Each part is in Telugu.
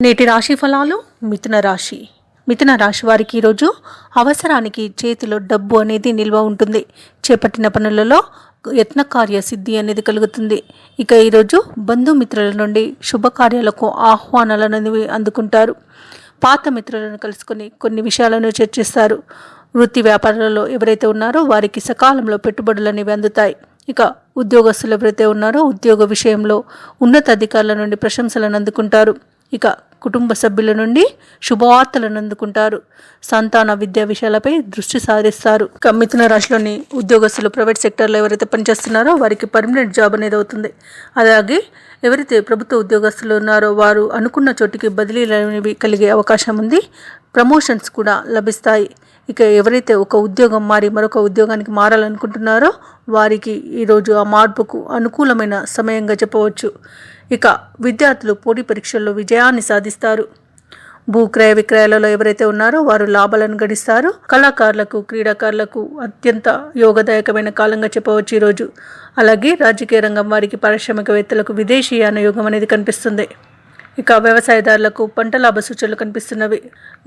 నేటి రాశి ఫలాలు. మిథున రాశి వారికి ఈరోజు అవసరానికి చేతిలో డబ్బు అనేది నిల్వ ఉంటుంది. చేపట్టిన పనులలో యత్నకార్య సిద్ధి అనేది కలుగుతుంది. ఇక ఈరోజు బంధుమిత్రుల నుండి శుభకార్యాలకు ఆహ్వానాలను అందుకుంటారు. పాత మిత్రులను కలుసుకొని కొన్ని విషయాలను చర్చిస్తారు. వృత్తి వ్యాపారాలలో ఎవరైతే ఉన్నారో వారికి సకాలంలో పెట్టుబడులు అనేవి అందుతాయి. ఇక ఉద్యోగస్తులు ఎవరైతే ఉన్నారో ఉద్యోగ విషయంలో ఉన్నతాధికారుల నుండి ప్రశంసలను అందుకుంటారు. ఇక కుటుంబ సభ్యుల నుండి శుభవార్తలను అందుకుంటారు. సంతాన విద్యా విషయాలపై దృష్టి సారిస్తారు. ఇక మిథున రాశిలోని ఉద్యోగస్తులు ప్రైవేట్ సెక్టర్లో ఎవరైతే పనిచేస్తున్నారో వారికి పర్మనెంట్ జాబ్ అనేది అవుతుంది. అలాగే ఎవరైతే ప్రభుత్వ ఉద్యోగస్తులు ఉన్నారో వారు అనుకున్న చోటికి బదిలీలు అనేవి కలిగే అవకాశం ఉంది. ప్రమోషన్స్ కూడా లభిస్తాయి. ఇక ఎవరైతే ఒక ఉద్యోగం మారి మరొక ఉద్యోగానికి మారాలనుకుంటున్నారో వారికి ఈరోజు ఆ మార్పుకు అనుకూలమైన సమయంగా చెప్పవచ్చు. ఇక విద్యార్థులు పోటీ పరీక్షల్లో విజయాన్ని సాధిస్తారు. భూక్రయ విక్రయాలలో ఎవరైతే ఉన్నారో వారు లాభాలను గడిస్తారు. కళాకారులకు క్రీడాకారులకు అత్యంత యోగదాయకమైన కాలంగా చెప్పవచ్చు ఈరోజు. అలాగే రాజకీయ రంగం వారికి పారిశ్రామికవేత్తలకు విదేశీయాన యోగం అనేది కనిపిస్తుంది. ఇక వ్యవసాయదారులకు పంట లాభ సూచనలు కనిపిస్తున్నవి.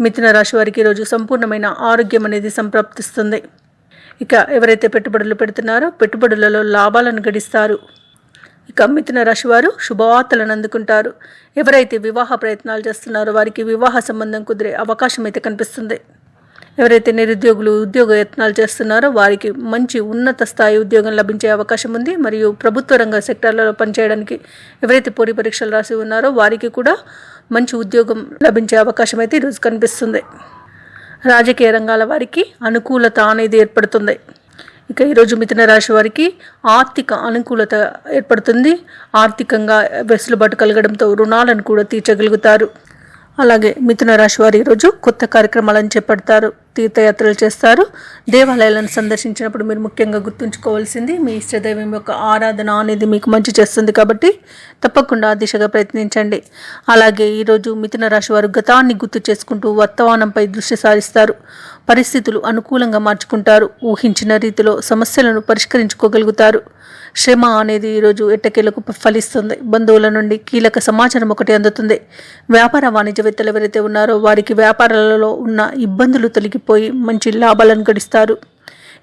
మిథున రాశి వారికి ఈరోజు సంపూర్ణమైన ఆరోగ్యం అనేది సంప్రాప్తిస్తుంది. ఇక ఎవరైతే పెట్టుబడులు పెడుతున్నారో పెట్టుబడులలో లాభాలను గడిస్తారు. ఇక మిథున రాశి వారు శుభవార్తలను అందుకుంటారు. ఎవరైతే వివాహ ప్రయత్నాలు చేస్తున్నారో వారికి వివాహ సంబంధం కుదిరే అవకాశం అయితే కనిపిస్తుంది. ఎవరైతే నిరుద్యోగులు ఉద్యోగ యత్నాలు చేస్తున్నారో వారికి మంచి ఉన్నత స్థాయి ఉద్యోగం లభించే అవకాశం ఉంది. మరియు ప్రభుత్వ రంగ సెక్టార్లలో పనిచేయడానికి ఎవరైతే పోటీ పరీక్షలు రాసి ఉన్నారో వారికి కూడా మంచి ఉద్యోగం లభించే అవకాశం అయితే ఈరోజు కనిపిస్తుంది. రాజకీయ రంగాల వారికి అనుకూలత అనేది ఏర్పడుతుంది. ఇక ఈరోజు మిథున రాశి వారికి ఆర్థిక అనుకూలత ఏర్పడుతుంది. ఆర్థికంగా వెసులుబాటు కలగడంతో రుణాలను కూడా తీర్చగలుగుతారు. అలాగే మిథున రాశి వారు ఈరోజు కొత్త కార్యక్రమాలను చేపడతారు. తీర్థయాత్రలు చేస్తారు. దేవాలయాలను సందర్శించినప్పుడు మీరు ముఖ్యంగా గుర్తుంచుకోవాల్సింది మీ ఇష్టదైవం యొక్క ఆరాధన అనేది మీకు మంచి చేస్తుంది. కాబట్టి తప్పకుండా ఆ దిశగా ప్రయత్నించండి. అలాగే ఈరోజు మిథున రాశి వారు గతాన్ని గుర్తు చేసుకుంటూ వర్తమానంపై దృష్టి సారిస్తారు. పరిస్థితులు అనుకూలంగా మార్చుకుంటారు. ఊహించిన రీతిలో సమస్యలను పరిష్కరించుకోగలుగుతారు. శ్రమ అనేది ఈరోజు ఎట్టకేలకు ఫలిస్తుంది. బంధువుల నుండి కీలక సమాచారం ఒకటి అందుతుంది. వ్యాపార వాణిజ్యవేత్తలు ఎవరైతే ఉన్నారో వారికి వ్యాపారాలలో ఉన్న ఇబ్బందులు తొలగిపోయి మంచి లాభాలను గడిస్తారు.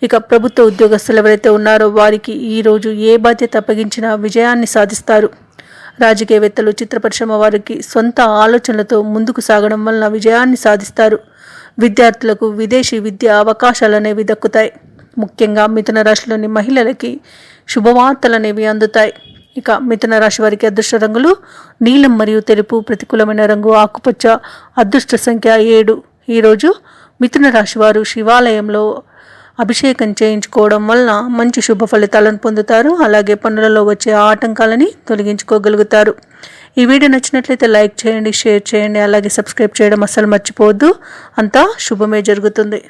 ఇక ప్రభుత్వ ఉద్యోగస్తులు ఎవరైతే ఉన్నారో వారికి ఈరోజు ఏ బాధ్యత అప్పగించినా విజయాన్ని సాధిస్తారు. రాజకీయవేత్తలు చిత్ర పరిశ్రమ వారికి సొంత ఆలోచనలతో ముందుకు సాగడం వలన విజయాన్ని సాధిస్తారు. విద్యార్థులకు విదేశీ విద్యా అవకాశాలు అనేవి దక్కుతాయి. ముఖ్యంగా మిథున రాశిలోని మహిళలకి శుభవార్తలు అనేవి అందుతాయి. ఇక మిథున రాశి వారికి అదృష్ట రంగులు నీలం మరియు తెలుపు. ప్రతికూలమైన రంగు ఆకుపచ్చ. అదృష్ట సంఖ్య 7. ఈరోజు మిథున రాశి వారు శివాలయంలో అభిషేకం చేయించుకోవడం వలన మంచి శుభ ఫలితాలను పొందుతారు. అలాగే పనులలో వచ్చే ఆటంకాలని తొలగించుకోగలుగుతారు. ఈ వీడియో నచ్చినట్లయితే లైక్ చేయండి, షేర్ చేయండి, అలాగే సబ్స్క్రైబ్ చేయడం అస్సలు మర్చిపోవద్దు. అంతా శుభమే జరుగుతుంది.